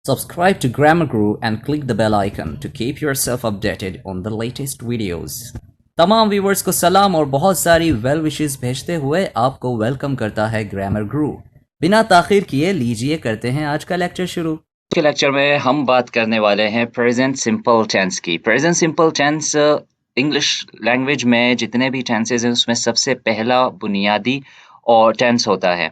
Subscribe to Grammar Guru and click the bell icon to keep yourself updated on the latest videos. तमाम viewers को सलाम और बहुत सारी वेल विशेस भेजते हुए आपको वेलकम करता है ग्रामर गुरु। बिना ताखीर किए लीजिए करते हैं आज का लेक्चर शुरू। के लेक्चर में हम बात करने वाले हैं प्रेजेंट सिंपल टेंस की। Present simple tense English language में जितने भी टेंसेस हैं उसमें सबसे पहला बुनियादी और टेंस होता है।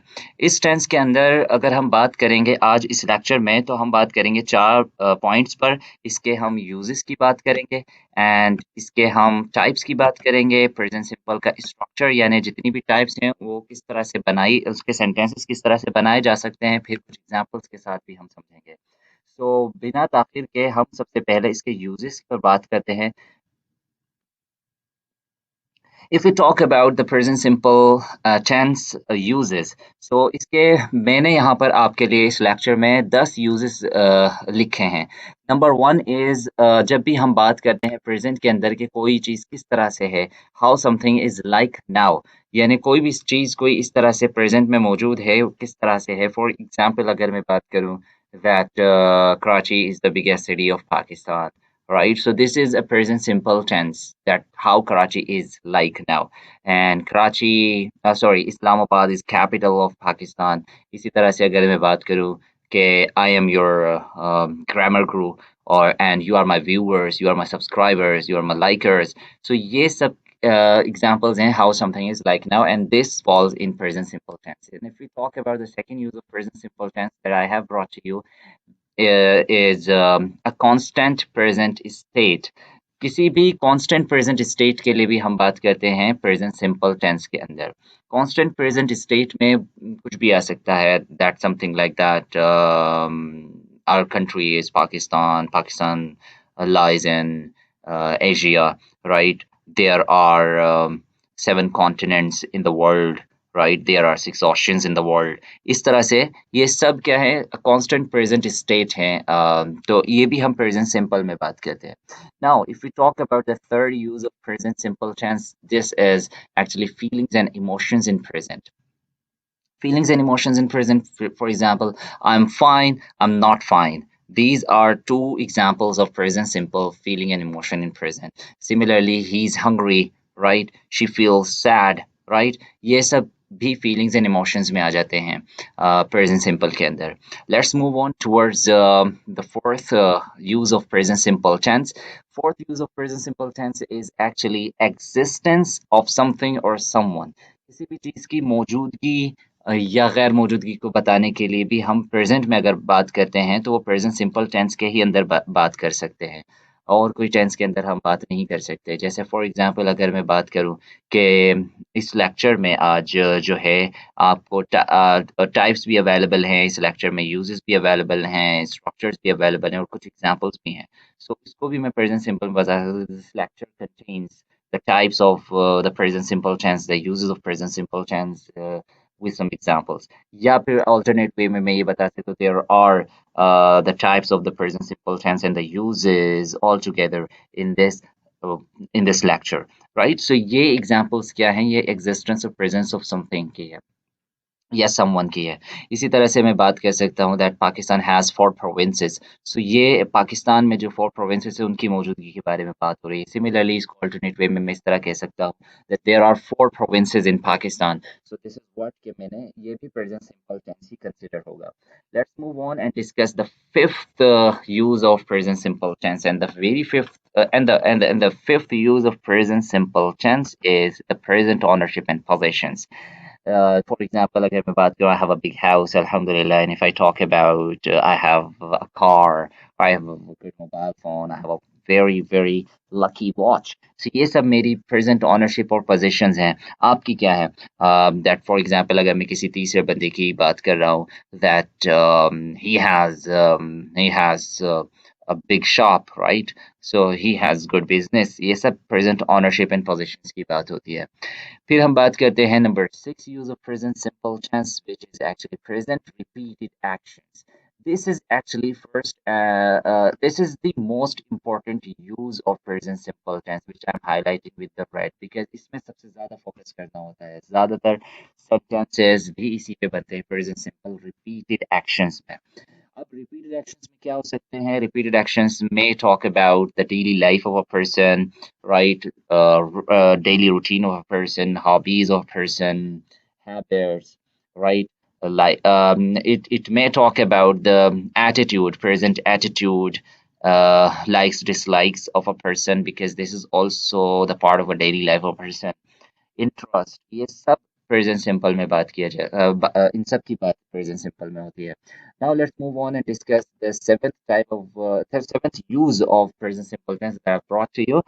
इस टेंस के अंदर अगर हम बात करेंगे आज इस लेक्चर में तो हम बात करेंगे 4 पॉइंट्स पर। इसके हम यूजेस की बात करेंगे एंड इसके हम टाइप्स की बात करेंगे। प्रेजेंट सिंपल का स्ट्रक्चर यानी जितनी भी टाइप्स हैं वो किस तरह से बनाई, उसके सेंटेंसेस किस तरह से बनाए जा सकते हैं, फिर कुछ एग्जांपल्स के साथ भी हम समझेंगे। सो बिना ताख़ीर के हम सबसे पहले इसके यूजेस पर बात करते हैं। If we talk about the present simple tense uses, so इसके मैंने यहाँ पर आपके लिए इस लेक्चर में 10 uses लिखे हैं। नंबर 1 इज जब भी हम बात करते हैं प्रेजेंट के अंदर कि कोई चीज़ किस तरह से है, how something is like now, यानी कोई भी चीज़ कोई इस तरह से प्रेजेंट में मौजूद है किस तरह से है। फॉर एग्जांपल अगर मैं बात करूँ that Karachi is the biggest city of Pakistan, right? So this is a present simple tense that how Karachi is like now. And Karachi, sorry, Islamabad is capital of Pakistan. इसी तरह से अगर मैं बात करूँ कि I am your grammar guru or and you are my viewers, you are my subscribers, you are my likers. So ये सब examples in how something is like now, and this falls in present simple tense. And if we talk about the second use of present simple tense that I have brought to you, is a constant present state. किसी भी constant present state के लिए भी हम बात करते हैं present simple tense के अंदर। constant present state में कुछ भी आ सकता है, that something like that our country is Pakistan. Pakistan lies in Asia, right? There are 7 continents in the world, right? There are 6 oceans in the world. इस तरह से ये सब क्या है, constant present state है। तो ये भी हम present simple में बात करते हैं। Now, if we talk about the third use of present simple tense, this is actually feelings and emotions in present. Feelings and emotions in present, for example, I'm fine, I'm not fine. These are 2 examples of present simple feeling and emotion in present. Similarly, he's hungry, right? She feels sad, right? ये सब भी feelings and emotions में आ जाते हैं present simple के अंदर. Let's move on towards the fourth use of present simple tense. Fourth use of present simple tense is actually existence of something or someone. किसी भी चीज़ की मौजूदगी या गैर मौजूदगी को बताने के लिए भी हम प्रेजेंट में अगर बात करते हैं तो वो प्रेजेंट सिंपल टेंस के ही अंदर बात कर सकते हैं, और कोई टेंस के अंदर हम बात नहीं कर सकते। जैसे फॉर एग्जांपल अगर मैं बात करूं कि इस लेक्चर में आज जो है आपको टाइप्स भी अवेलेबल हैं, इस लेक्चर में यूजेस भी अवेलेबल हैं, स्ट्रक्चर्स भी अवेलेबल हैं और कुछ एग्जांपल्स भी हैं। सो इसको भी मैं प्रेजेंट सिंपल बता सकता हूं। This lecture contains the types of the present simple tense, the uses of present simple tense with some examples. या फिर alternate way में मैं ये बता सकता हूँ there are the types of the present simple tense and the uses all together in this uh, in this lecture, right? So ये examples क्या हैं? ये existence of presence of something की है या समवन की है। इसी तरह से मैं बात कर सकता हूँ दैट पाकिस्तान हैज़ 4 प्रोविंसेस। सो ये पाकिस्तान में जो 4 प्रोविंसेस है उनकी मौजूदगी के बारे में बात हो रही है। सिमिलरली इसको अल्टरनेट वे में मैं इस तरह कह सकता हूँ that there are 4 provinces in Pakistan. So this is what कि मैंने ये भी प्रेजेंट सिंपल टेंस ही कंसीडर होगा। Let's move on and discuss the fifth use of present simple tense, and the very fifth and the fifth use of present simple tense is the present ownership and possessions. For example, like I'm about to, I have a big house, alhamdulillah, and if I talk about I have a car, I have a good mobile phone, I have a very very lucky watch. So ये सब मेरी present ownership और possessions हैं। आपकी क्या है? That for example अगर मैं किसी तीसरे बंदे की बात कर रहा हूँ that he has a big shop, right? So he has good business. ये सब present ownership and possessions की बात होती है। फिर हम बात करते हैं number 6 use of present simple tense, which is actually present repeated actions. This is actually this is the most important use of present simple tense, which I'm highlighting with the red because इसमें सबसे ज़्यादा focus करना होता है। ज़्यादातर sentences भी इसी पे बनते हैं present simple repeated actions में। अब repeated actions में क्या हो सकते हैं? Repeated actions may talk about the daily life of a person, right? Daily routine of a person, hobbies of a person, habits, right? It may talk about the attitude, present attitude, likes, dislikes of a person, because this is also the part of a daily life of a person. Interest, ये सब present simple में बात किया जाए, इन सब की बात present simple में होती है. Now let's move on and discuss the seventh type of seventh use of present simple tense that I brought to you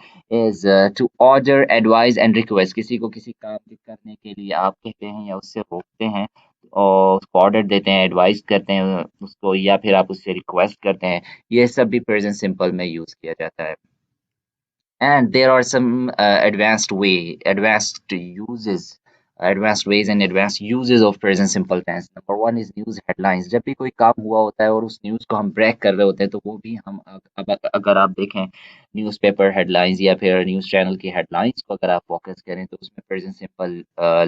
is to order, advice and request. किसी को किसी काम के करने के लिए आप कहते हैं या उससे रोकते हैं और उसको ऑर्डर देते हैं, एडवाइस करते हैं उसको, या फिर आप उससे रिक्वेस्ट करते हैं, ये सब भी प्रेजेंट सिंपल में यूज किया जाता है. And there are some advanced ways and advanced uses of present simple tense. Number one is news headlines. जब भी कोई काम हुआ होता है और उस न्यूज़ को हम ब्रेक कर रहे होते हैं, तो वो भी हम अब अगर आप देखें न्यूज़पेपर हेडलाइंस या फिर न्यूज़ चैनल की हेडलाइंस को अगर आप फोकस करें, तो उसमें प्रेजेंट सिंपल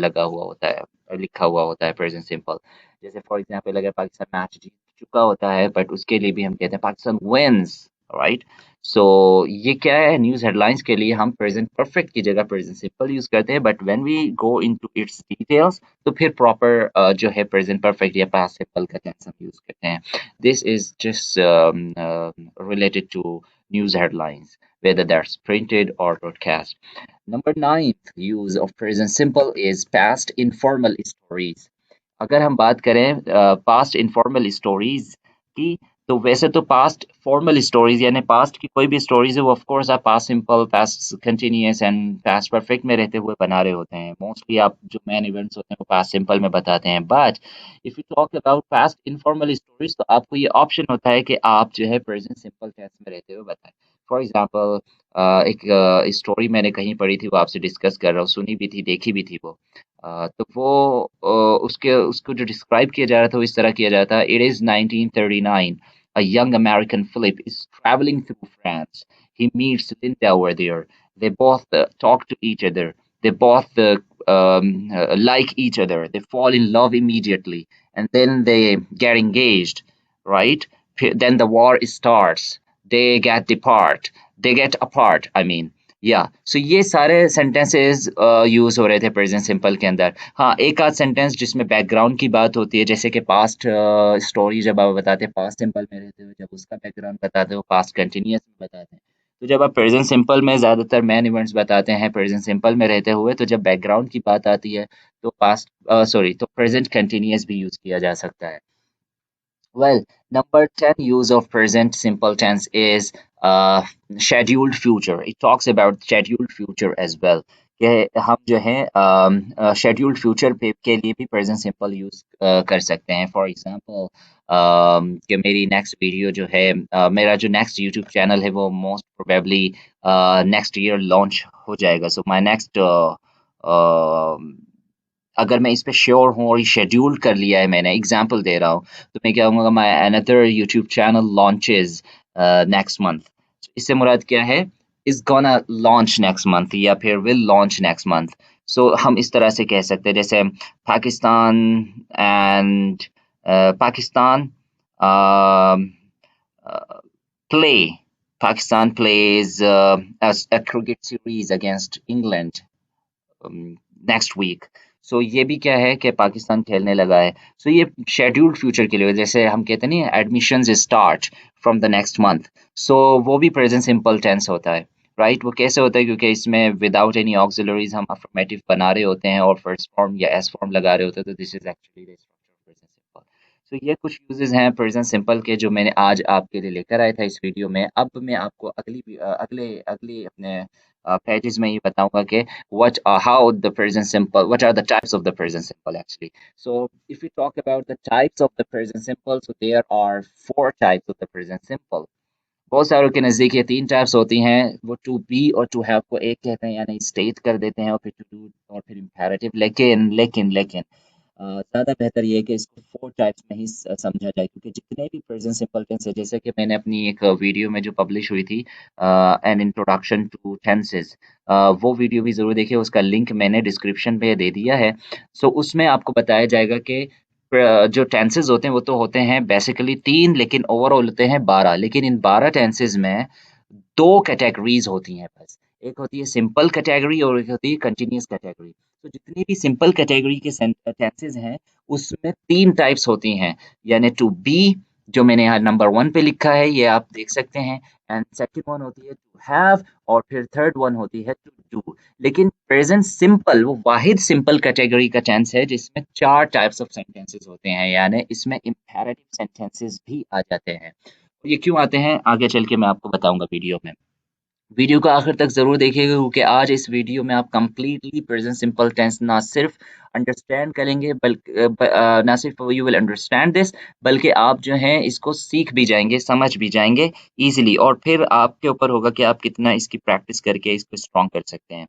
लगा हुआ होता है, लिखा हुआ होता है प्रेजेंट सिंपल. जैसे फॉर एग्जांपल, अगर पाकिस्तान मैच जीत चुका होता है, बट उसके लिए भी हम कहते हैं पाकिस्तान विंस, राइट. सो ये क्या है, न्यूज़ हेडलाइंस के लिए हम प्रेजेंट परफेक्ट की जगह प्रेजेंट सिंपल यूज करते हैं, but when we go into its details, तो फिर प्रॉपर जो है प्रेजेंट परफेक्ट या पास्ट सिंपल का टेंस हम यूज करते हैं. This is just related to news headlines, whether that's printed or broadcast. Number ninth use of present simple is past informal stories. अगर हम बात करें पास्ट इनफॉर्मल स्टोरीज की, तो वैसे तो पास्ट फॉर्मल स्टोरीज यानी पास्ट की कोई भी स्टोरीज है, वो ऑफ कोर्स आप past simple, past continuous and past perfect में रहते हुए बना रहे होते हैं. मोस्टली आप जो मेन इवेंट्स होते हैं वो पास्ट सिंपल में बताते हैं. But if you talk about past informal stories, तो आपको ये ऑप्शन होता है कि आप जो है प्रेजेंट सिंपल टेंस में रहते हुए बताएं. फॉर एग्जाम्पल, एक स्टोरी मैंने कहीं पढ़ी थी, वो आपसे डिस्कस कर रहा हूँ, सुनी भी थी, देखी भी थी वो. तो वो उसके उसको जो डिस्क्राइब किया जा रहा था वो इस तरह किया जा रहा था. It is 1939. A young American Philip is traveling through France. He meets Linda over there. They both talk to each other. They both like each other. They fall in love immediately, and then they get engaged, right? Then the war starts. They get apart, I mean. या सो ये सारे sentences use हो रहे थे present simple के अंदर. हाँ, एक आध सेंटेंस जिसमें बैकग्राउंड की बात होती है, जैसे कि पास्ट स्टोरी जब आप बताते हैं पास्ट सिंपल में रहते हो, जब उसका बैकग्राउंड बताते हो पास्ट कंटिन्यूअस में बताते हैं. तो जब आप प्रेजेंट सिंपल में ज़्यादातर मैन इवेंट्स बताते हैं प्रेजेंट सिंपल में रहते हुए, तो जब बैकग्राउंड की बात आती है तो तो प्रेजेंट कंटिन्यूअस भी यूज किया जा सकता है. Well, number 10 use of present simple tense is scheduled future. It talks about scheduled future as well. कि हम जो है scheduled future पे के लिए भी present simple use कर सकते हैं. For example, कि मेरी next video जो है मेरा जो next YouTube channel है वो most probably next year launch हो जाएगा. So my next अगर मैं इस पे श्योर हूँ और ये शेड्यूल कर लिया है, मैंने एग्जांपल दे रहा हूँ, तो मैं क्या कहूँगा, my another YouTube channel launches next month. इससे मुराद क्या है, is gonna launch next month या फिर will launch next month. So हम इस तरह से कह सकते हैं, जैसे Pakistan and Pakistan play Pakistan plays a cricket series against England next week. So ये भी क्या है कि पाकिस्तान खेलने लगा है. सो ये शेड्यूल्ड फ्यूचर के लिए, जैसे हम कहते हैं ना admissions start from the next month, so वो भी प्रेजेंट सिंपल टेंस होता है, राइट. वो कैसे होता है, क्योंकि इसमें विदाउट एनी ऑक्सिलरीज हम अफर्मेटिव बना रहे होते हैं और फर्स्ट फॉर्म या एस फॉर्म लगा रहे होते हैं, तो this is actually the structure of present simple. So ये कुछ यूजेस हैं प्रेजेंट सिंपल के जो मैंने आज आपके लिए लेकर आया था इस वीडियो में. अब मैं आपको अगले अगले अपने pages में ये बताऊंगा कि what are the types of the present simple actually. So if we talk about the types of the present simple, so there are four types of the present simple. बहुत सारों के नज़दीक ये तीन टाइप्स होती हैं. वो टू बी और टू हैव को एक कहते हैं, यानी स्टेट कर देते हैं, और फिर टू डू और फिर इम्पेरेटिव. लेकिन लेकिन लेकिन ज़्यादा बेहतर ये है कि इसको फोर टाइप्स में ही समझा जाए, क्योंकि जितने भी प्रेजेंट सिंपल टेंस है, जैसे कि मैंने अपनी एक वीडियो में जो पब्लिश हुई थी एन इंट्रोडक्शन टू टेंसेस, वो वीडियो भी ज़रूर देखिए, उसका लिंक मैंने डिस्क्रिप्शन पे दे दिया है. सो उसमें आपको बताया जाएगा कि जो टेंसेस होते हैं वो तो होते हैं बेसिकली 3, लेकिन ओवरऑल होते हैं 12। लेकिन इन 12 टेंसेस में 2 कैटेगरीज होती हैं बस। एक होती है सिंपल कैटेगरी और एक होती है कंटिन्यूअस कैटेगरी। तो जितनी भी सिंपल कैटेगरी के टेंसेस हैं उसमें 3 टाइप्स होती हैं, यानी टू बी जो मैंने यहाँ नंबर 1 पे लिखा है ये आप देख सकते हैं, एंड सेकंड वन होती है टू हैव, और फिर थर्ड वन होती है टू डू। लेकिन प्रेजेंट सिंपल वो वाहिद सिंपल कैटेगरी का टेंस है जिसमें 4 टाइप्स ऑफ सेंटेंसेस होते हैं, यानी इसमें इंपेरेटिव सेंटेंसेस भी आ जाते हैं। ये क्यों आते हैं आगे चल के मैं आपको बताऊंगा वीडियो में। वीडियो को आखिर तक ज़रूर देखिएगा क्योंकि आज इस वीडियो में आप कंप्लीटली प्रेजेंट सिंपल टेंस ना सिर्फ अंडरस्टैंड करेंगे बल्कि ना सिर्फ यू विल अंडरस्टैंड दिस, बल्कि आप जो हैं इसको सीख भी जाएंगे, समझ भी जाएंगे इजीली, और फिर आपके ऊपर होगा कि आप कितना इसकी प्रैक्टिस करके इसको स्ट्रॉन्ग कर सकते हैं।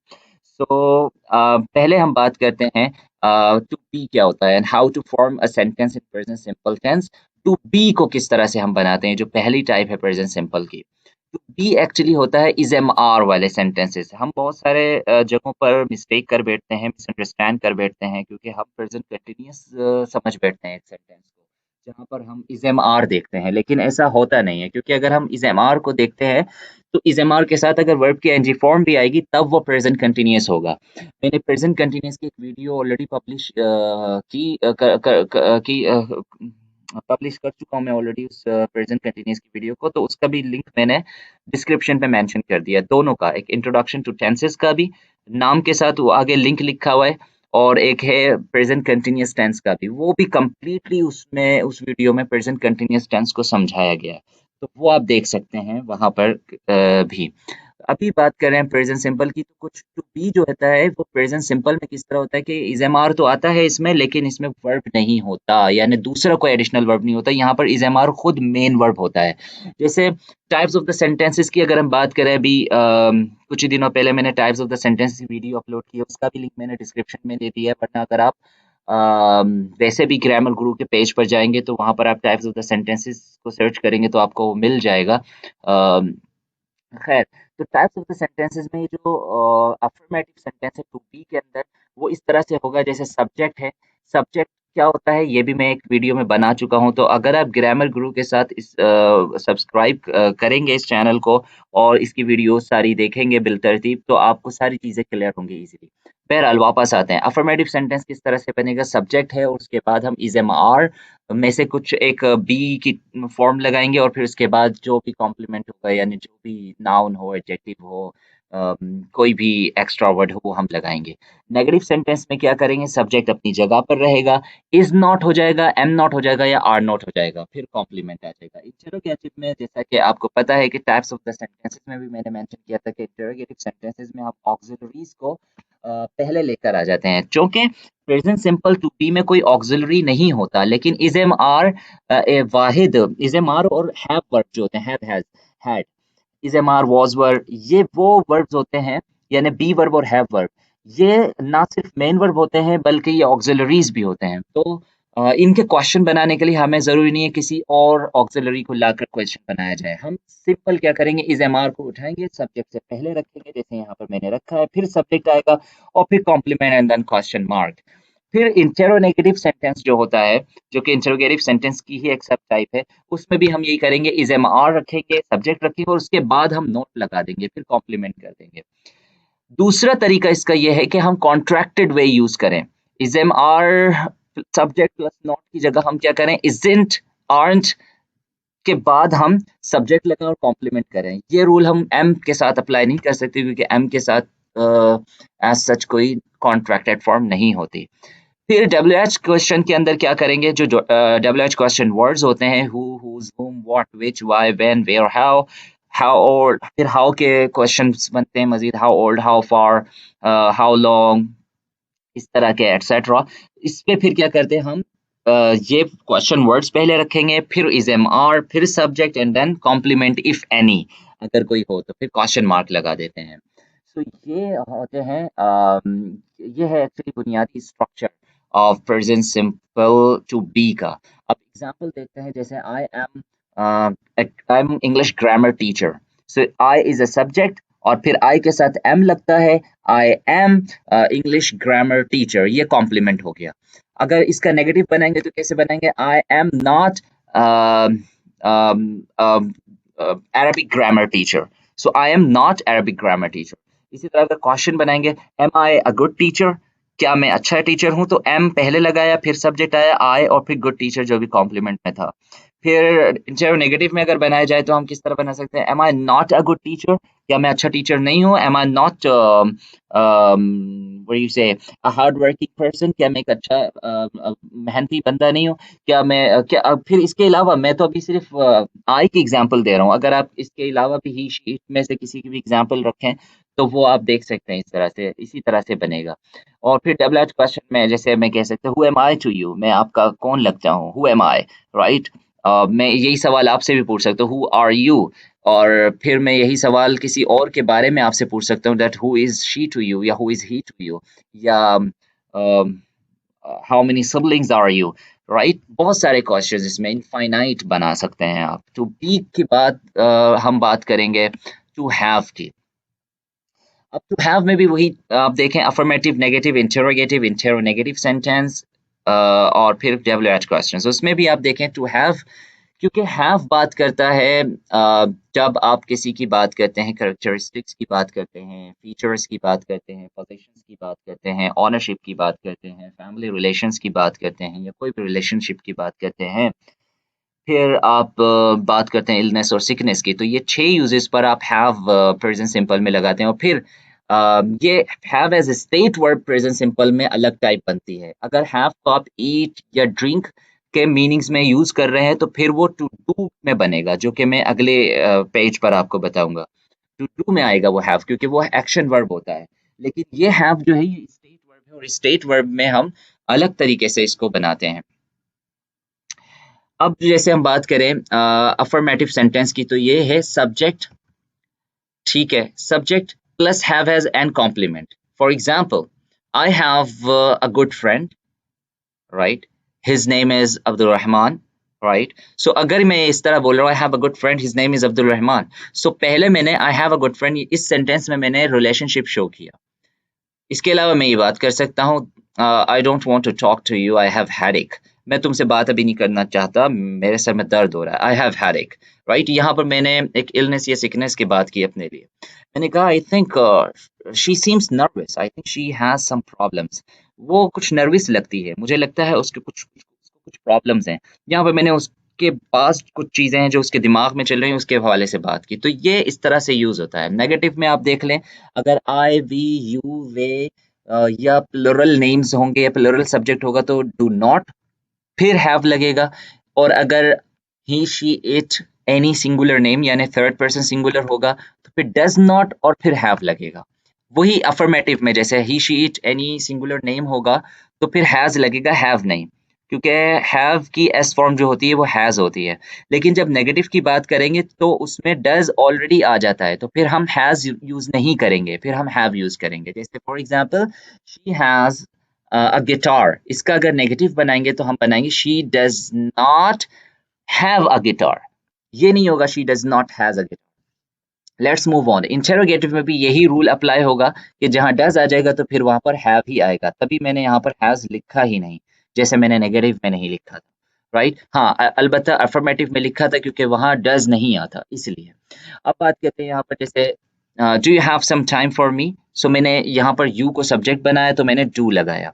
सो पहले हम बात करते हैं टू बी क्या होता है and how to form a sentence in present simple tense. To be को किस तरह से हम बनाते हैं, जो पहली टाइप है प्रेजेंट सिंपल की। टू बी एक्चुअली होता है इज एम आर वाले सेंटेंसेस। हम बहुत सारे जगहों पर मिस्टेक कर बैठते हैं, मिसअंडरस्टैंड कर बैठते हैं, क्योंकि हम प्रेजेंट कंटिन्यूअस समझ बैठते हैं एक सेंटेंस को, जहाँ पर हम इज एम आर देखते हैं, लेकिन ऐसा होता नहीं है। क्योंकि अगर हम इज एम आर को देखते हैं तो इज एम आर के साथ अगर वर्ब की एनजी फॉर्म भी आएगी तब वो प्रेजेंट कंटिन्यूअस होगा। मैंने प्रेजेंट कंटिन्यूअस की एक वीडियो ऑलरेडी पब्लिश की पब्लिश कर चुका हूँ मैं ऑलरेडी उस प्रेजेंट कंटिन्यूअस की वीडियो को, तो उसका भी लिंक मैंने डिस्क्रिप्शन पे मेंशन कर दिया, दोनों का, एक इंट्रोडक्शन टू टेंसेस का भी नाम के साथ वो आगे लिंक लिखा हुआ है, और एक है प्रेजेंट कंटिन्यूअस टेंस का भी, वो भी कंप्लीटली उसमें उस वीडियो में प्रेजेंट कंटिन्यूअस टेंस को समझाया गया है, तो वो आप देख सकते हैं वहां पर भी। अभी बात कर रहे हैं प्रेजेंट सिंपल की, तो कुछ टू बी जो होता है वो प्रेजेंट सिंपल में किस तरह होता है कि इज़ेमार तो आता है इसमें, लेकिन इसमें वर्ब नहीं होता, यानी दूसरा कोई एडिशनल वर्ब नहीं होता। यहाँ पर इज़ेमार खुद मेन वर्ब होता है। जैसे टाइप्स ऑफ द सेंटेंसेस की अगर हम बात करें, अभी कुछ ही दिनों पहले मैंने types of the sentences video upload की है, उसका भी लिंक मैंने डिस्क्रिप्शन में दे दिया है, वरना अगर आप वैसे भी ग्रामर गुरु के पेज पर जाएंगे तो वहां पर आप टाइप्स ऑफ द सेंटेंसेस को सर्च करेंगे तो आपको वो मिल जाएगा। खैर, तो टाइप्स ऑफ द सेंटेंसेस में ये जो अफर्मेटिव सेंटेंस है टू बी के अंदर, वो इस तरह से होगा जैसे सब्जेक्ट है। सब्जेक्ट क्या होता है ये भी मैं एक वीडियो में बना चुका हूँ, तो अगर आप ग्रामर गुरु के साथ इस सब्सक्राइब करेंगे इस चैनल को और इसकी वीडियो सारी देखेंगे बिलतरतीब, तो आपको सारी चीज़ें क्लियर होंगी इजीली। बहरहाल वापस आते हैं, अफर्मेटिव सेंटेंस किस तरह से बनेगा, सब्जेक्ट है और उसके बाद हम इज एम आर में से कुछ एक बी की फॉर्म लगाएंगे, और फिर उसके बाद जो भी कॉम्प्लीमेंट होगा, यानी जो भी नाउन हो, एडजेक्टिव हो, कोई भी एक्स्ट्रा वर्ड हो, वो हम लगाएंगे। नेगेटिव सेंटेंस में क्या करेंगे, सब्जेक्ट अपनी जगह पर रहेगा, इज नॉट हो जाएगा, एम नॉट हो जाएगा, या आर नॉट हो जाएगा, फिर कॉम्प्लीमेंट आ जाएगा। इंटरोगेटिव में जैसा कि आपको पता है कि टाइप्स ऑफ द सेंटेंसेस में भी मैंने मेंशन किया था कि इंटरोगेटिव सेंटेंसेस में आप ऑक्सिलरीज को पहले लेकर आ जाते हैं, क्योंकि प्रेजेंट सिंपल टू बी में कोई ऑक्सिलरी नहीं होता, लेकिन इज एम आर वाहिद इज एम आर और हैव वर्ब जो होते हैं, have, has, had, is am are, was verb, ये वो वर्ब्स होते हैं, यानी बी वर्ब और हैव वर्ब, ये ना सिर्फ मेन वर्ब होते हैं बल्कि ये ऑक्सिलरीज भी होते हैं। तो इनके क्वेश्चन बनाने के लिए हमें जरूरी नहीं है किसी और ऑक्सिलरी को लाकर क्वेश्चन बनाया जाए। हम सिंपल क्या करेंगे, इज एम आर को उठाएंगे, सब्जेक्ट से पहले रखेंगे जैसे यहाँ पर मैंने रखा है, फिर सब्जेक्ट आएगा और फिर complement and then question mark. फिर इंटेरोनेगेटिव सेंटेंस जो होता है, जो कि इंटेरोगेटिव सेंटेंस की ही एक सब टाइप है, उसमें भी हम यही करेंगे, इज एम आर रखेंगे, सब्जेक्ट रखेंगे और उसके बाद हम नोट लगा देंगे, फिर कॉम्प्लीमेंट कर देंगे। दूसरा तरीका इसका यह है कि हम कॉन्ट्रैक्टेड वे यूज करें, is am are subject plus not की जगह हम क्या करें, इजंट, आर्ट के बाद हम सब्जेक्ट लगाएं और कॉम्प्लीमेंट करें। ये रूल हम एम के साथ अप्लाई नहीं कर सकते क्योंकि एम के साथ एज सच कोई कॉन्ट्रैक्टेड फॉर्म नहीं होती। फिर WH क्वेश्चन के अंदर क्या करेंगे, जो WH क्वेश्चन वर्ड्स होते हैं, who, whose, whom, what, which, why, when, where, how old, फिर हाउ के क्वेश्चंस बनते हैं मजीद, how old, how far, how long, इस तरह के एटसेट्रा। इस पे फिर क्या करते हैं हम, ये क्वेश्चन वर्ड्स पहले रखेंगे, फिर इज एम आर, फिर subject and then complement if any, अगर कोई हो तो फिर क्वेश्चन मार्क लगा देते हैं। सो ये होते हैं ये है एक्चुअली बुनियादी structure of present simple to be का। अब एग्जांपल देखते हैं, जैसे I am English grammar teacher, so I is a subject, और फिर आई के साथ एम लगता है, I am English grammar teacher, ये कॉम्प्लीमेंट हो गया। अगर इसका नेगेटिव बनाएंगे तो कैसे बनाएंगे, I am not Arabic grammar teacher. So I am not Arabic grammar teacher. इसी तरह अगर क्वेश्चन बनाएंगे, am I a good teacher? क्या मैं अच्छा टीचर हूं? तो एम पहले लगाया, फिर सब्जेक्ट आया आई, और फिर गुड टीचर जो भी कॉम्प्लीमेंट में था। फिर चाहे नेगेटिव में अगर बनाया जाए तो हम किस तरह बना सकते हैं, am I not a good teacher? क्या मैं अच्छा टीचर नहीं हूँ? Am I not what you say a hard working person? क्या मैं एक अच्छा मेहनती बंदा नहीं हूँ? क्या मैं फिर इसके अलावा मैं तो अभी सिर्फ आई की एग्जांपल दे रहा हूँ, अगर आप इसके अलावा भी ही शीट में से किसी की भी एग्जांपल रखें तो वो आप देख सकते हैं, इस तरह से इसी तरह से बनेगा। और फिर डबल एच क्वेश्चन में जैसे मैं कह सकता हूँ, who am I to you? मैं आपका कौन लगता हूँ? Who am I, right? मैं यही सवाल आपसे भी पूछ सकता हूँ, हु आर यू? और फिर मैं यही सवाल किसी और के बारे में आपसे पूछ सकता हूँ, that who is she to you, या who is he to you, या how many siblings are you, right? बहुत सारे क्वेश्चंस इसमें इनफाइनाइट बना सकते हैं आप। टू बी की बात हम बात करेंगे टू हैव की। अब टू हैव में भी वही आप देखें, अफर्मेटिव, नेगेटिव, इंटरोगेटिव, इंटरोनेगेटिव सेंटेंस, और फिर डब्ल्यू एच क्वेश्चन। उसमें भी आप देखें टू हैव, क्योंकि हैव बात करता है जब आप किसी की बात करते हैं, करेक्टरिस्टिक्स की बात करते हैं, फीचर्स की बात करते हैं, पोजीशंस की बात करते हैं, ऑनरशिप की बात करते हैं, फैमिली रिलेशंस की बात करते हैं, या कोई भी रिलेशनशिप की बात करते हैं। फिर आप बात करते हैं इलनेस और सिकनेस की, तो ये 6 यूजेस पर आप हैव प्रेजेंट सिंपल में लगाते हैं। और फिर ये have as state verb present simple में अलग टाइप बनती है। अगर हैव को आप ईट या ड्रिंक के मीनिंग्स में यूज कर रहे हैं तो फिर वो टू डू में बनेगा, जो कि मैं अगले पेज पर आपको बताऊंगा। टू डू में आएगा वो हैव, क्योंकि वो एक्शन वर्ब होता है। लेकिन ये हैव जो है ये स्टेट वर्ब है, और स्टेट वर्ब में हम अलग तरीके से इसको बनाते हैं। अब जैसे हम बात करें अफर्मेटिव सेंटेंस की, तो ये है सब्जेक्ट, ठीक है, subject plus have has and complement. For example, I have a good friend, right? His name is Abdul Rahman, right? So अगर मैं इस तरह बोल रहा हूँ, I have a good friend, his name is Abdul Rahman, so पहले मैंने I have a good friend, इस सेंटेंस में मैंने रिलेशनशिप शो किया। इसके अलावा मैं ये बात कर सकता हूँ, I don't want to talk to you, I have headache. मैं तुमसे बात अभी नहीं करना चाहता, मेरे सर में दर्द हो रहा है, आई हैव हेडेक, राइट? यहाँ पर मैंने एक इलनेस या सिकनेस की बात की अपने लिए। मैंने कहा I think she seems nervous, I think she has some problems. वो कुछ नर्वस लगती है, मुझे लगता है उसके कुछ प्रॉब्लम्स हैं। यहाँ पर मैंने उसके पास कुछ चीजें हैं जो उसके दिमाग में चल रही हैं, उसके हवाले से बात की। तो ये इस तरह से यूज होता है। नेगेटिव में आप देख लें, अगर आई, वी, यू, वे या प्लुरल नेम्स होंगे या प्लुरल सब्जेक्ट होगा तो डू नॉट, फिर हैव लगेगा। और अगर he, she, it, any singular name यानी थर्ड पर्सन सिंगुलर होगा तो फिर डज नॉट और फिर हैव लगेगा। वही अफर्मेटिव में जैसे he, she, it, any singular name होगा तो फिर हैज लगेगा, हैव नहीं, क्योंकि हैव की एस फॉर्म जो होती है वो हैज होती है। लेकिन जब नेगेटिव की बात करेंगे तो उसमें डज ऑलरेडी आ जाता है, तो फिर हम हैज यूज नहीं करेंगे, फिर हम हैव यूज करेंगे। जैसे for example, she has a guitar, इसका अगर नेगेटिव बनाएंगे तो हम बनाएंगे she does not have a guitar. ये नहीं होगा she does not has a guitar. Let's move on. Interrogative में भी यही रूल अप्लाई होगा कि जहां डज आ जाएगा तो फिर वहां पर हैव ही आएगा, तभी मैंने यहाँ पर हैज लिखा ही नहीं, जैसे मैंने नेगेटिव में नहीं लिखा था, राइट? हाँ, अलबत्ता अफर्मेटिव में लिखा था क्योंकि वहां डज नहीं आता, इसलिए। अब बात करते हैं यहाँ पर, जैसे do you have some time for me, so मैंने यहाँ पर यू को सब्जेक्ट बनाया तो मैंने डू लगाया।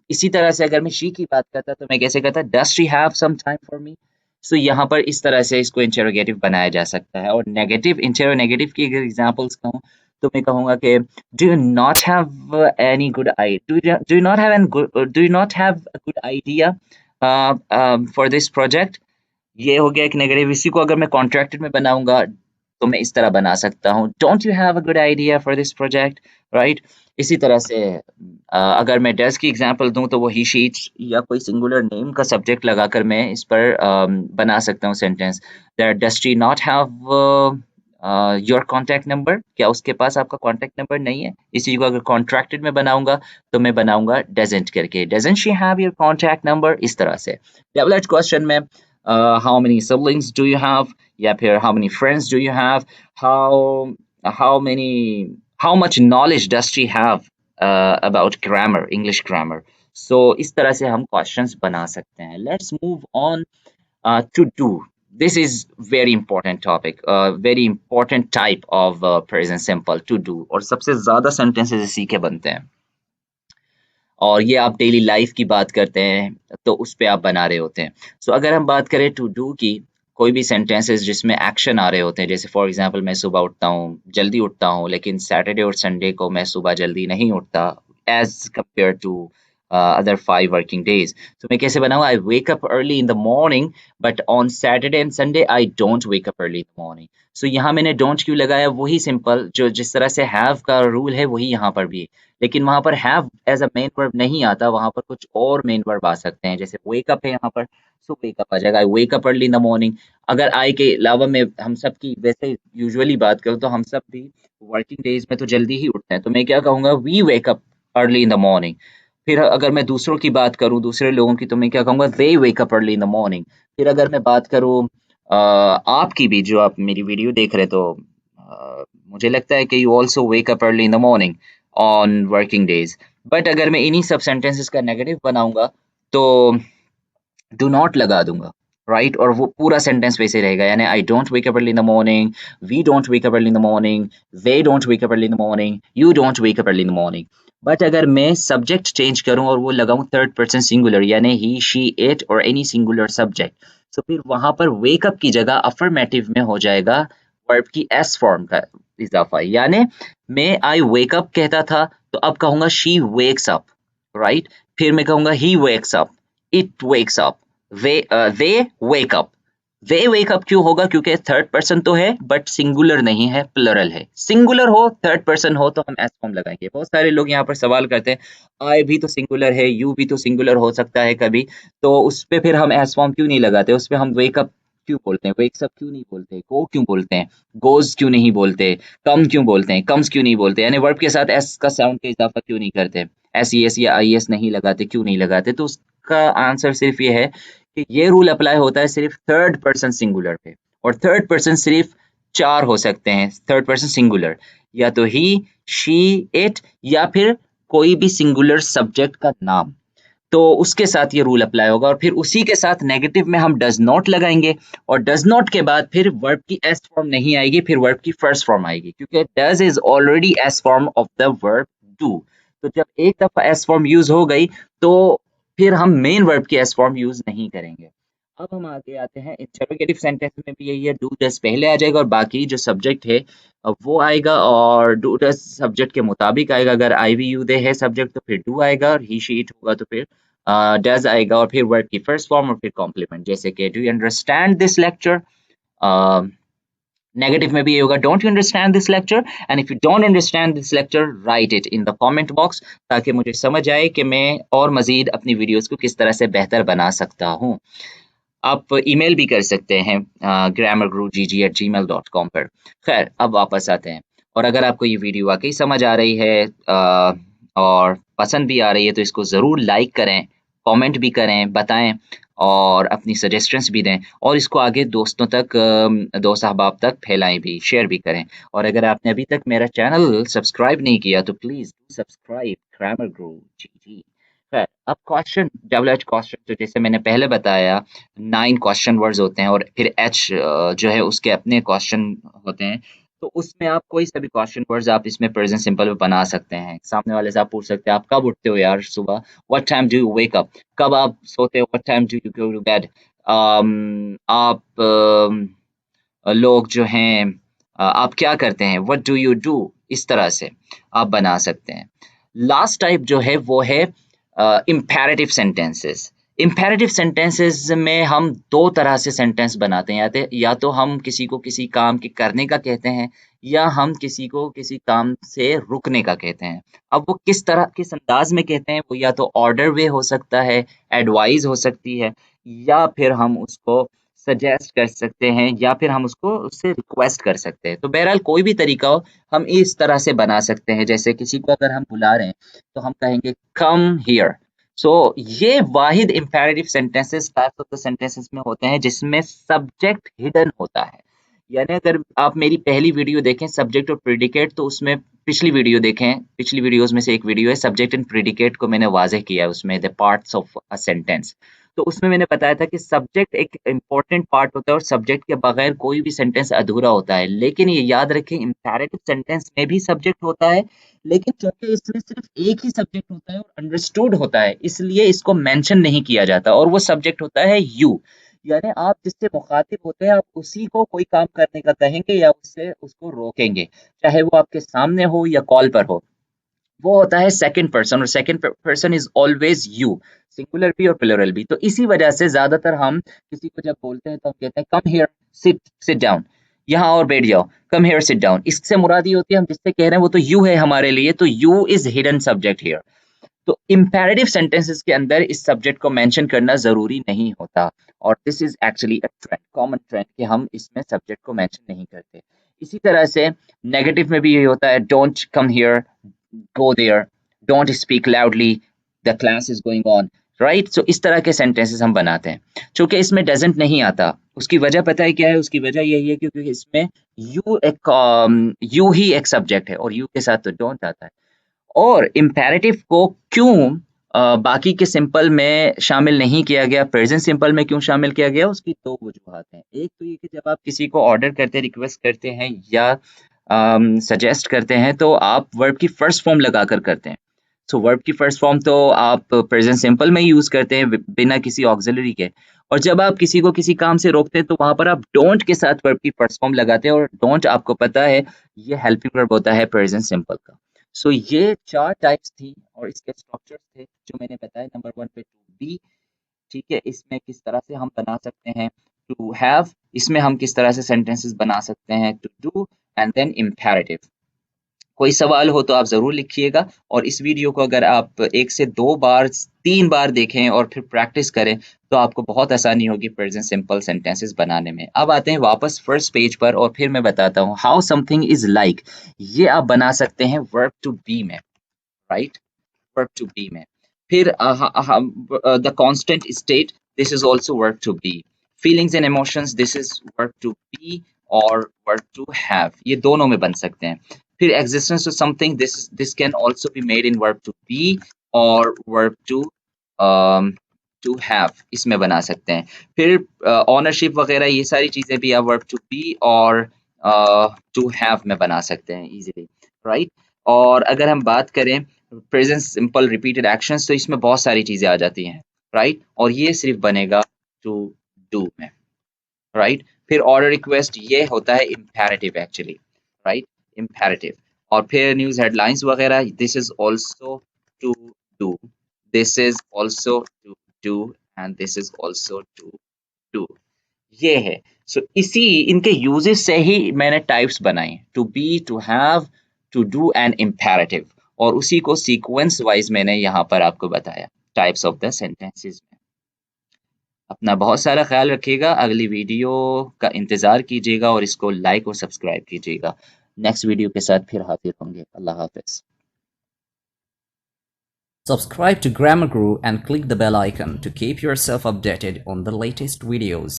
इसी तरह से अगर मैं शी की बात करता तो मैं कैसे करता, does she have some time for me. So यहाँ पर इस तरह से इसको इंटेरोगेटिव बनाया जा सकता है। और नेगेटिव, इंटेरोनेगेटिव की अगर एग्जांपल्स कहूँ तो मैं कहूँगा कि do you not have any good I, do you not have an do you not have a good idea for this project. ये हो गया एक नेगेटिव। इसी को अगर मैं कॉन्ट्रैक्टेड में बनाऊंगा तो मैं इस तरह बना सकता हूँ, don't you have a good idea for this project, right? इसी तरह से अगर मैं डज की एग्जांपल दूं तो वो ही, शी, इट या कोई सिंगुलर नेम का सब्जेक्ट लगाकर मैं इस पर बना सकता हूँ sentence, that does she not have your contact number, क्या उसके पास आपका कॉन्टैक्ट नंबर नहीं है। इसी को अगर कॉन्ट्रैक्टेड में बनाऊंगा तो मैं बनाऊंगा डजंट करके, doesn't she have your contact number, इस तरह से। डबल एच क्वेश्चन में how many siblings do you have, या फिर how many friends do you have, how how much knowledge does she have about grammar, English grammar. So इस तरह से हम questions बना सकते हैं. Let's move on to do. This is very important topic, very important type of present simple, to do. और सबसे ज़्यादा sentences इसी के बनते हैं. और ये आप डेली लाइफ की बात करते हैं तो उस पे आप बना रहे होते हैं. सो अगर हम बात करें टू डू की, कोई भी सेंटेंसेस जिसमें एक्शन आ रहे होते हैं, जैसे फॉर एग्जांपल मैं सुबह उठता हूँ, जल्दी उठता हूँ, लेकिन सैटरडे और संडे को मैं सुबह जल्दी नहीं उठता as compare to other 5 working days. So मैं कैसे बनाऊँ? I wake up early in the morning, but on Saturday and Sunday I don't wake up early in the morning. So यहाँ मैंने don't क्यों लगाया? वही सिंपल जो जिस तरह से have का रूल है वही यहाँ पर भी है. लेकिन वहां पर have as a main verb नहीं आता, वहां पर कुछ और मेन वर्ब आ सकते हैं, जैसे वेक अप है यहाँ पर, सो वेक अप आ जाएगा, I wake up early in the morning. अगर आई के अलावा मैं हम सब की वैसे यूजुअली बात करूँ तो हम सब भी वर्किंग डेज में तो जल्दी ही उठते हैं, तो मैं क्या कहूँगा? We wake up early in the morning. फिर अगर मैं दूसरों की बात करूँ, दूसरे लोगों की, तो मैं क्या कहूँगा? They wake up early in the morning. फिर अगर मैं बात करूँ आपकी भी, जो आप मेरी वीडियो देख रहे, तो मुझे लगता है कि you also wake up early in the morning on working days. But अगर मैं इन्हीं सब सेंटेंसेस का नेगेटिव बनाऊंगा तो डू नॉट लगा दूंगा, राइट? और वो पूरा सेंटेंस वैसे रहेगा, यानी I don't wake up early in the morning, we don't wake up early in the morning, they don't wake up early in the morning, you don't wake up early in the morning. But अगर मैं subject change करूं और वो लगाऊं third person singular, यानी ही, she, it और any singular subject, तो फिर वहां पर वेकअप की जगह अफर्मेटिव में हो जाएगा वर्ब की एस फॉर्म का इजाफा. यानी मैं आई वेक अप कहता था, तो अब कहूंगा शी वेक्स अप, राइट? फिर मैं कहूंगा he wakes up, it wakes up, they wake up. they wake up क्यों होगा? क्योंकि थर्ड पर्सन तो है बट सिंगुलर नहीं है, प्लरल है. सिंगुलर हो, थर्ड पर्सन हो, तो हम एस फॉर्म लगाएंगे. बहुत सारे लोग यहाँ पर सवाल करते हैं, आई भी तो सिंगुलर है, यू भी तो सिंगुलर हो सकता है कभी, तो उस पे फिर हम एस फॉर्म क्यों नहीं लगाते? उस पे हम वेक अप क्यों बोलते हैं, वेक्स अप क्यों नहीं बोलते, गो क्यों बोलते हैं, गोज क्यों नहीं बोलते, कम क्यों बोलते हैं, कम्स क्यों नहीं बोलते, यानी वर्ब के साथ एस का साउंड का इजाफा क्यों नहीं करते, एस ई एस या आई एस नहीं लगाते, क्यों नहीं लगाते? तो उसका आंसर सिर्फ ये है कि ये रूल अप्लाई होता है सिर्फ थर्ड पर्सन सिंगुलर पे, और थर्ड पर्सन सिर्फ 4 हो सकते हैं थर्ड पर्सन सिंगुलर, या तो ही, शी, इट, या फिर कोई भी सिंगुलर सब्जेक्ट का नाम. तो उसके साथ ये रूल अप्लाई होगा, और फिर उसी के साथ नेगेटिव में हम डज नॉट लगाएंगे, और डज नॉट के बाद फिर वर्ब की एस फॉर्म नहीं आएगी, फिर वर्ब की फर्स्ट फॉर्म आएगी, क्योंकि does is already S form of the verb do. तो जब एक दफा एस फॉर्म यूज हो गई तो फिर हम मेन वर्ब की एस फॉर्म यूज नहीं करेंगे. अब हम आगे आते हैं इंटरोगेटिव सेंटेंस में भी यही है, डू डज पहले आ जाएगा और बाकी जो सब्जेक्ट है वो आएगा, और डू डज सब्जेक्ट के मुताबिक आएगा. अगर आई वी यू दे है सब्जेक्ट तो फिर डू आएगा, और ही, शी, इट होगा तो फिर डज आएगा, और फिर वर्ड की फर्स्ट फॉर्म और फिर कॉम्प्लीमेंट, जैसे कि do you understand this lecture. Negative में भी ये होगा, don't you understand this lecture, and if you don't understand this lecture right it in the comment box, ताकि मुझे समझ आए कि मैं और मजीद अपनी वीडियोस को किस तरह से बेहतर बना सकता हूँ. आप ईमेल भी कर सकते हैं grammargurugg@gmail.com पर. खैर, अब वापस आते हैं, और अगर आपको ये वीडियो वाकई समझ आ रही है और पसंद भी आ रही है, तो इसको ज़रूर लाइक करें, कमेंट भी करें, बताएं, और अपनी सजेशंस भी दें, और इसको आगे दोस्तों तक, दोस्त अहबाब तक फैलाएं भी, शेयर भी करें. और अगर आपने अभी तक मेरा चैनल सब्सक्राइब नहीं किया तो प्लीज़ सब्सक्राइब ग्रामर गुरु जी. खैर, अब क्वेश्चन, डबल एच क्वेश्चन, तो जैसे मैंने पहले बताया 9 क्वेश्चन वर्ड्स होते हैं, और फिर एच जो है उसके अपने क्वेश्चन होते हैं. तो उसमें आप कोई सा भी क्वेश्चन वर्ड्स आप इसमें प्रेजेंट सिंपल में बना सकते हैं. सामने वाले से आप पूछ सकते हैं, आप कब उठते हो यार सुबह, what time do you wake up, कब आप सोते हो, what time do you go to bed. आप लोग जो हैं, आप क्या करते हैं, व्हाट डू यू डू, इस तरह से आप बना सकते हैं. लास्ट टाइप जो है वो है इम्पेरेटिव सेंटेंसेस. इम्पेरेटिव सेंटेंसेस में हम दो तरह से सेंटेंस बनाते हैं, या तो हम किसी को किसी काम के करने का कहते हैं, या हम किसी को किसी काम से रुकने का कहते हैं. अब वो किस तरह, किस अंदाज में कहते हैं, वो या तो ऑर्डर वे हो सकता है, एडवाइस हो सकती है, या फिर हम उसको सजेस्ट कर सकते हैं, या फिर हम उसको उससे रिक्वेस्ट कर सकते हैं. तो बहरहाल कोई भी तरीका हो, हम इस तरह से बना सकते हैं. जैसे किसी को अगर हम बुला रहे हैं तो हम कहेंगे कम हियर. सो ये वाहिद imperative sentences, types of the sentences में होते हैं जिसमें सब्जेक्ट हिडन होता है, यानी अगर आप मेरी पहली वीडियो देखें सब्जेक्ट और प्रेडिकेट, तो उसमें पिछली वीडियो देखें, पिछली वीडियोस में से एक वीडियो है सब्जेक्ट एंड प्रेडिकेट को मैंने वाज़ेह किया है उसमें, the parts of a sentence. तो उसमें मैंने बताया था कि सब्जेक्ट एक इम्पोर्टेंट पार्ट होता है और सब्जेक्ट के बगैर कोई भी सेंटेंस अधूरा होता है। लेकिन ये याद रखें, इम्पेरेटिव सेंटेंस में भी सब्जेक्ट होता है, लेकिन चूंकि इसमें सिर्फ एक ही सब्जेक्ट होता है और अंडरस्टूड होता है, इसलिए इसको मेंशन नहीं किया जाता, और वो सब्जेक्ट होता है यू। यानी आप जिससे मुखातिब होते हैं, आप उसी को कोई काम करने का कहेंगे या उससे उसको रोकेंगे, चाहे वो आपके सामने हो या कॉल पर हो। वो होता है सेकंड पर्सन, और second person is always you, singular भी और प्लूरल भी। तो इसी वजह से ज्यादातर हम किसी को जब बोलते हैं तो हम कहते हैं come here, sit sit down, यहाँ और बैठ जाओ, कम हियर सिट डाउन। इससे मुराद ये होती है हम जिससे कह रहे हैं वो तो यू है हमारे लिए, तो you is hidden subject here. तो इम्पेरेटिव सेंटेंसेस के अंदर इस सब्जेक्ट को मेंशन करना जरूरी नहीं होता, और this is actually a trend, common trend, कि हम इसमें सब्जेक्ट को मेंशन नहीं करते। इसी तरह से नेगेटिव में भी यही होता है, don't come here, go there, don't speak loudly, the class is going on, right? So इस तरह के सेंटेंसेस हम बनाते हैं। चूंकि इसमें doesn't नहीं आता, उसकी वजह पता है क्या है? उसकी वजह यही है क्योंकि इसमें you ही एक सब्जेक्ट है, और you के साथ तो don't आता है। और इम्पेरेटिव को क्यों बाकी के सिंपल में शामिल नहीं किया गया, प्रेजेंट सिंपल में क्यों शामिल किया गया, उसकी दो वजूहात हैं। एक तो ये कि जब आप किसी को ऑर्डर करते, रिक्वेस्ट करते हैं या सजेस्ट करते हैं, तो आप वर्ब की फर्स्ट फॉर्म लगाकर करते हैं। सो वर्ब की फर्स्ट फॉर्म तो आप प्रेजेंट सिंपल में यूज करते हैं बिना किसी ऑक्सिलरी के, और जब आप किसी को किसी काम से रोकते हैं तो वहां पर आप डोंट के साथ वर्ब की फर्स्ट फॉर्म लगाते हैं, और डोंट आपको पता है ये हेल्पिंग वर्ब होता है प्रेजेंट सिंपल का। सो ये चार टाइप्स थी और इसके स्ट्रक्चर्स थे जो मैंने बताया। नंबर वन पे टू बी, ठीक है, इसमें किस तरह से हम बना सकते हैं। टू हैव, इसमें हम किस तरह से सेंटेंसेस बना सकते हैं। To do, and then imperative. कोई सवाल हो तो आप ज़रूर लिखिएगा, और इस वीडियो को अगर आप 1 से 2 बार 3 बार देखें और फिर प्रैक्टिस करें, तो आपको बहुत आसानी होगी प्रेजेंट सिंपल सेंटेंसेस बनाने में। अब आते हैं वापस फर्स्ट पेज पर, और फिर मैं बताता हूँ हाउ समथिंग इज लाइक। ये आप बना सकते हैं वर्ब टू बी में, राइट, वर्ब टू बी में। फिर the constant state, this is also verb to be. Feelings and emotions, this is verb to be और वर्ब टू हैव, ये दोनों में बन सकते हैं। फिर existence of something, this can also be made in verb to be और verb to to have, इसमें बना सकते हैं। फिर ओनरशिप वगैरह ये सारी चीजें भी आप वर्ब टू बी और टू हैव में बना सकते हैं इजीली, राइट। और अगर हम बात करें प्रेजेंट सिंपल रिपीटेड एक्शंस, तो इसमें बहुत सारी चीजें आ जाती हैं, राइट, और ये सिर्फ बनेगा टू डू में, राइट। फिर ऑर्डर रिक्वेस्ट, ये होता है इम्पेरेटिव एक्चुअली, राइट, इम्पेरेटिव। और फिर न्यूज़ हेडलाइंस वगैरह, this is also to do, this is also to do, and this is also to do, ये है। सो इसी इनके यूजेस से ही मैंने टाइप्स बनाई, to be, to have, to do and imperative, और उसी को सीक्वेंस वाइज मैंने यहाँ पर आपको बताया टाइप्स ऑफ द सेंटेंसेस में। अपना बहुत सारा ख्याल रखिएगा, अगली वीडियो का इंतज़ार कीजिएगा और इसको लाइक और सब्सक्राइब कीजिएगा। नेक्स्ट वीडियो के साथ फिर हाजिर होंगे। अल्लाह हाफ़िज़। Subscribe to Grammar Guru and click the bell icon to keep yourself updated on the latest videos.